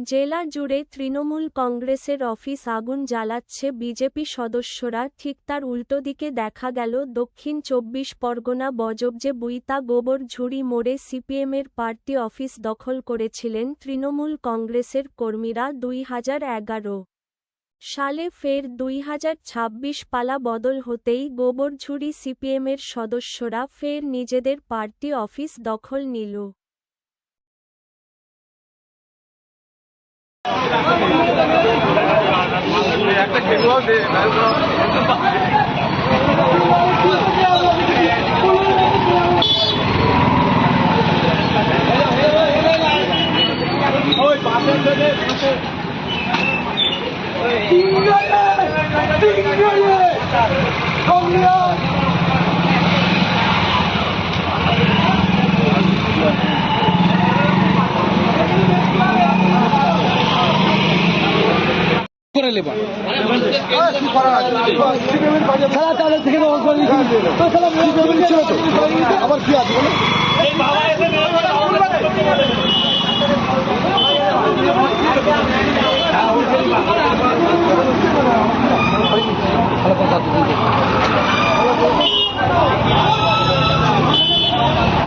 জেলা জুড়ে তৃণমূল কংগ্রেসের অফিস আগুন জ্বালাচ্ছে বিজেপি সদস্যরা, ঠিক তার উল্টো দিকে দেখা গেল দক্ষিণ ২৪ পরগনা বজবজে বুইতা গোবর ঝুড়ি মোড়ে সিপিএমের পার্টি অফিস দখল করেছিলেন তৃণমূল কংগ্রেসের কর্মীরা। ২০১১ সালে ফের ২০২৬ পালা বদল হতেই গোবরঝুড়ি সিপিএমের সদস্যরা ফের নিজেদের পার্টি অফিস দখল নিল। আবার কি আছে বলো?